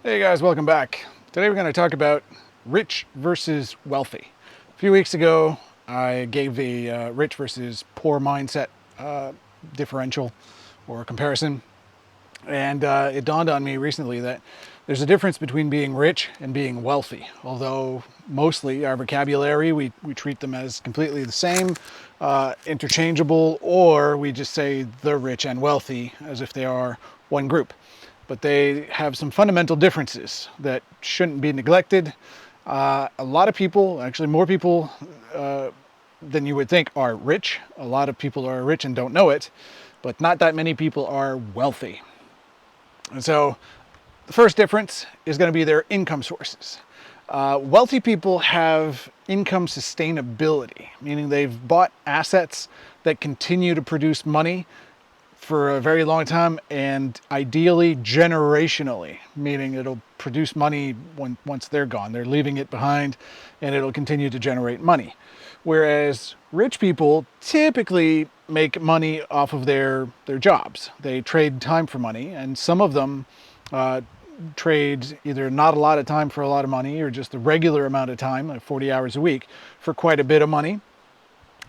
Hey guys, welcome back. Today we're going to talk about rich versus wealthy. A few weeks ago, I gave a rich versus poor mindset differential or comparison, and it dawned on me recently that there's a difference between being rich and being wealthy. Although mostly our vocabulary, we treat them as completely the same, interchangeable, or we just say the rich and wealthy as if they are one group. But they have some fundamental differences that shouldn't be neglected. A lot of people, actually more people than you would think, are rich. A lot of people are rich and don't know it, but not that many people are wealthy. And so the first difference is going to be their income sources. Wealthy people have income sustainability, meaning they've bought assets that continue to produce money for a very long time, and ideally generationally, meaning it'll produce money once they're gone. They're leaving it behind and it'll continue to generate money. Whereas rich people typically make money off of their jobs. They trade time for money, and some of them trade either not a lot of time for a lot of money or just the regular amount of time, like 40 hours a week, for quite a bit of money.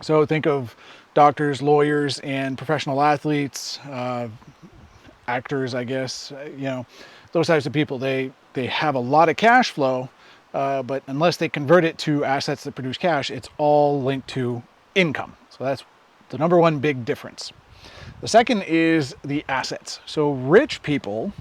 So think of doctors, lawyers, and professional athletes, actors, I guess, those types of people. They have a lot of cash flow, but unless they convert it to assets that produce cash, it's all linked to income. So that's the number one big difference. The second is the assets. So rich people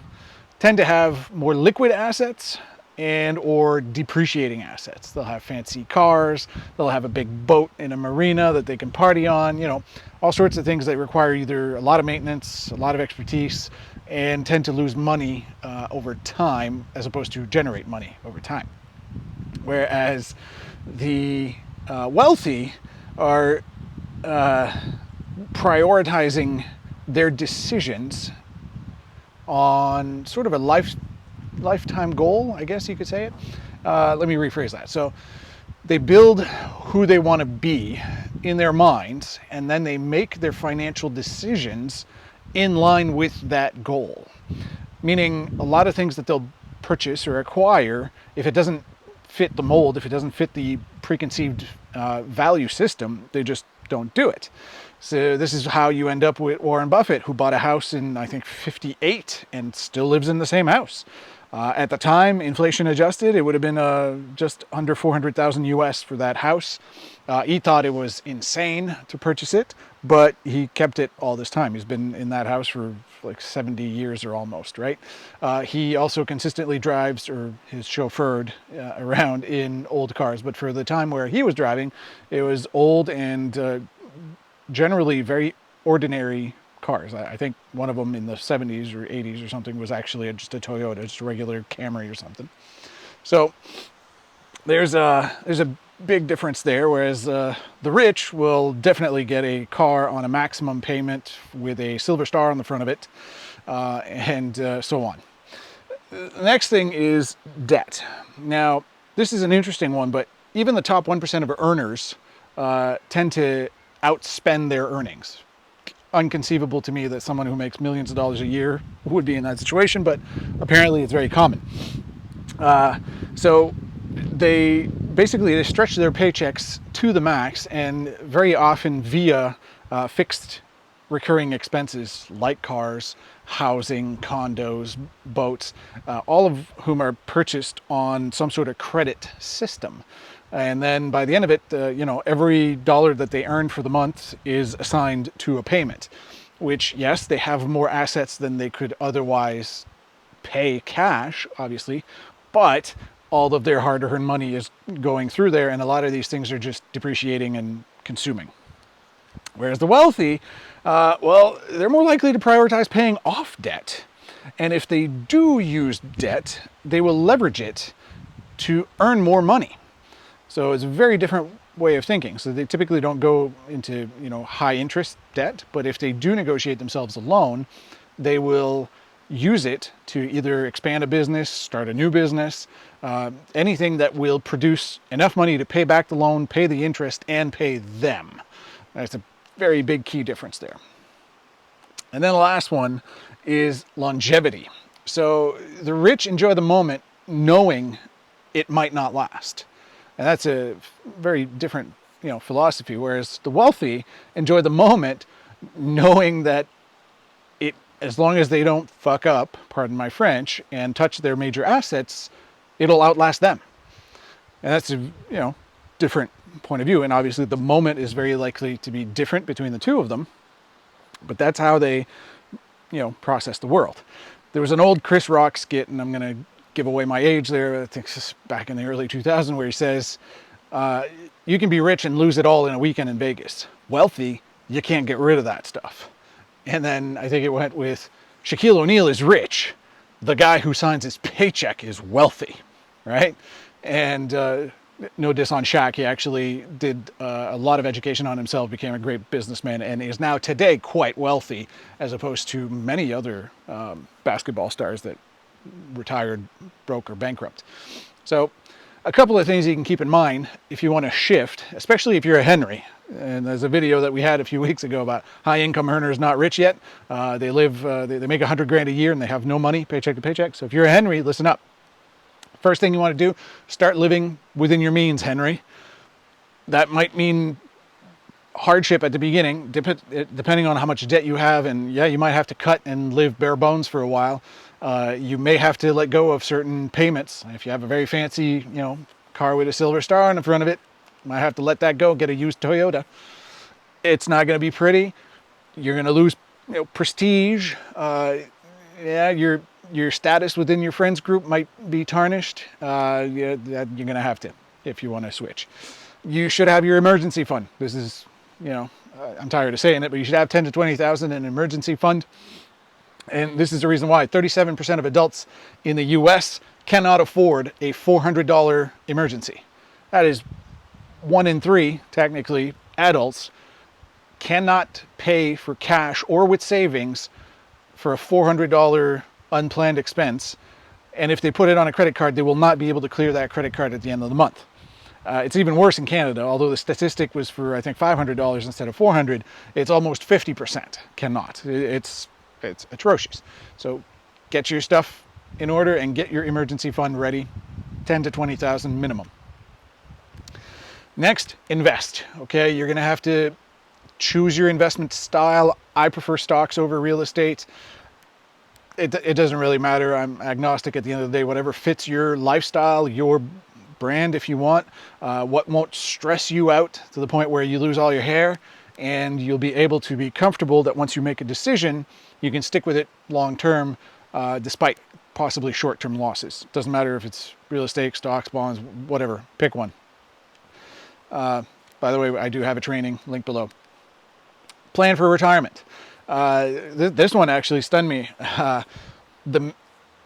tend to have more liquid assets and or depreciating assets. They'll have fancy cars, they'll have a big boat in a marina that they can party on, all sorts of things that require either a lot of maintenance, a lot of expertise, and tend to lose money over time as opposed to generate money over time. Whereas the wealthy are prioritizing their decisions on sort of a lifetime goal, I guess you could say it. Let me rephrase that. So they build who they want to be in their minds, and then they make their financial decisions in line with that goal. Meaning a lot of things that they'll purchase or acquire, if it doesn't fit the mold, if it doesn't fit the preconceived value system, they just don't do it. So this is how you end up with Warren Buffett, who bought a house in, I think, 58 and still lives in the same house. At the time, inflation adjusted, it would have been just under 400,000 US for that house. He thought it was insane to purchase it, but he kept it all this time. He's been in that house for like 70 years or almost, right? He also consistently drives, or is chauffeured around in old cars, but for the time where he was driving, it was old and generally very ordinary cars. I think one of them in the 70s or 80s or something was actually just a Toyota, just a regular Camry or something. So there's a big difference there, whereas the rich will definitely get a car on a maximum payment with a silver star on the front of it, and so on. The next thing is debt. Now, this is an interesting one, but even the top 1% of earners tend to outspend their earnings. Unconceivable to me that someone who makes millions of dollars a year would be in that situation, but apparently it's very common. So they stretch their paychecks to the max, and very often via fixed recurring expenses like cars, housing, condos, boats, all of whom are purchased on some sort of credit system. And then by the end of it, every dollar that they earn for the month is assigned to a payment, which, yes, they have more assets than they could otherwise pay cash, obviously, but all of their hard-earned money is going through there, and a lot of these things are just depreciating and consuming. Whereas the wealthy, they're more likely to prioritize paying off debt. And if they do use debt, they will leverage it to earn more money. So it's a very different way of thinking. So they typically don't go into, high interest debt, but if they do negotiate themselves a loan, they will use it to either expand a business, start a new business, anything that will produce enough money to pay back the loan, pay the interest, and pay them. That's a very big key difference there. And then the last one is longevity. So the rich enjoy the moment knowing it might not last. And that's a very different, philosophy. Whereas the wealthy enjoy the moment knowing that as long as they don't fuck up, pardon my French, and touch their major assets, it'll outlast them. And that's a, different point of view. And obviously the moment is very likely to be different between the two of them. But that's how they, process the world. There was an old Chris Rock skit, and I'm going to give away my age there. I think it's back in the early 2000s, where he says, you can be rich and lose it all in a weekend in Vegas. Wealthy, you can't get rid of that stuff. And then I think it went with Shaquille O'Neal is rich. The guy who signs his paycheck is wealthy, right? And no diss on Shaq. He actually did a lot of education on himself, became a great businessman, and is now today quite wealthy, as opposed to many other basketball stars that retired broke or bankrupt. So a couple of things you can keep in mind if you want to shift, especially if you're a Henry. And there's a video that we had a few weeks ago about high income earners not rich yet. They live, they make $100,000 a year and they have no money, paycheck to paycheck. So if you're a Henry, listen up. First thing you want to do, start living within your means, Henry. That might mean hardship at the beginning, depending on how much debt you have. And yeah, you might have to cut and live bare bones for a while. You may have to let go of certain payments. If you have a very fancy, car with a silver star on the front of it, you might have to let that go, get a used Toyota. It's not going to be pretty. You're going to lose, prestige. Your status within your friends group might be tarnished. You're going to have to, if you want to switch. You should have your emergency fund. This is, I'm tired of saying it, but you should have 10 to 20,000 in an emergency fund. And this is the reason why 37% of adults in the US cannot afford a $400 emergency. That is 1 in 3, technically, adults cannot pay for cash or with savings for a $400 unplanned expense. And if they put it on a credit card, they will not be able to clear that credit card at the end of the month. It's even worse in Canada, although the statistic was for, I think, $500 instead of $400. It's almost 50% cannot. It's atrocious. So get your stuff in order and get your emergency fund ready. 10 to 20,000 minimum. Next, invest. Okay, you're going to have to choose your investment style. I prefer stocks over real estate. It doesn't really matter. I'm agnostic at the end of the day. Whatever fits your lifestyle, your brand if you want, what won't stress you out to the point where you lose all your hair, and you'll be able to be comfortable that once you make a decision, you can stick with it long term, despite possibly short-term losses. Doesn't matter if it's real estate, stocks, bonds, whatever. Pick one. By the way, I do have a training, link below. Plan for retirement. This one actually stunned me. The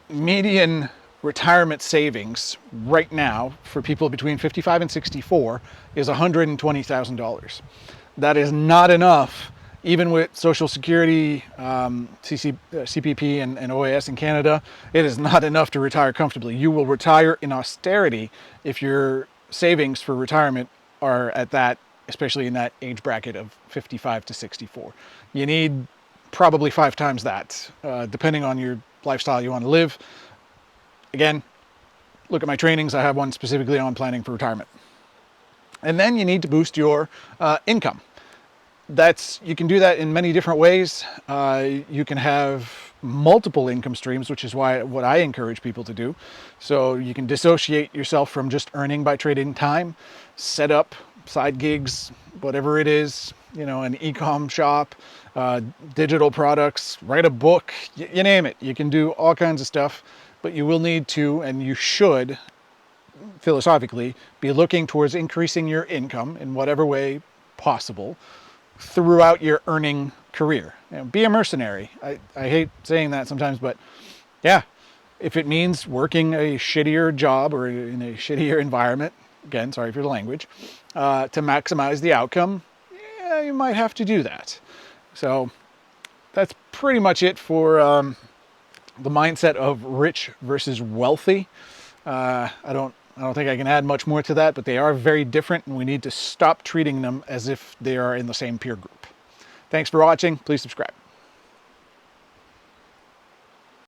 median retirement savings right now for people between 55 and 64 is $120,000. That is not enough, even with Social Security, CPP, and OAS in Canada. It is not enough to retire comfortably. You will retire in austerity if your savings for retirement are at that, especially in that age bracket of 55 to 64. You need probably 5 times that, depending on your lifestyle you want to live. Again, look at my trainings. I have one specifically on planning for retirement. And then you need to boost your income. You can do that in many different ways. You can have multiple income streams, which is what I encourage people to do. So you can dissociate yourself from just earning by trading time, set up side gigs, whatever it is, an e-com shop, digital products, write a book, you name it. You can do all kinds of stuff, but you will need to, and you should, philosophically, be looking towards increasing your income in whatever way possible throughout your earning career. Be a mercenary. I hate saying that sometimes, but yeah, if it means working a shittier job or in a shittier environment, again, sorry for the language, to maximize the outcome, yeah, you might have to do that. So that's pretty much it for the mindset of rich versus wealthy. I don't think I can add much more to that, but they are very different, and we need to stop treating them as if they are in the same peer group. Thanks for watching. Please subscribe.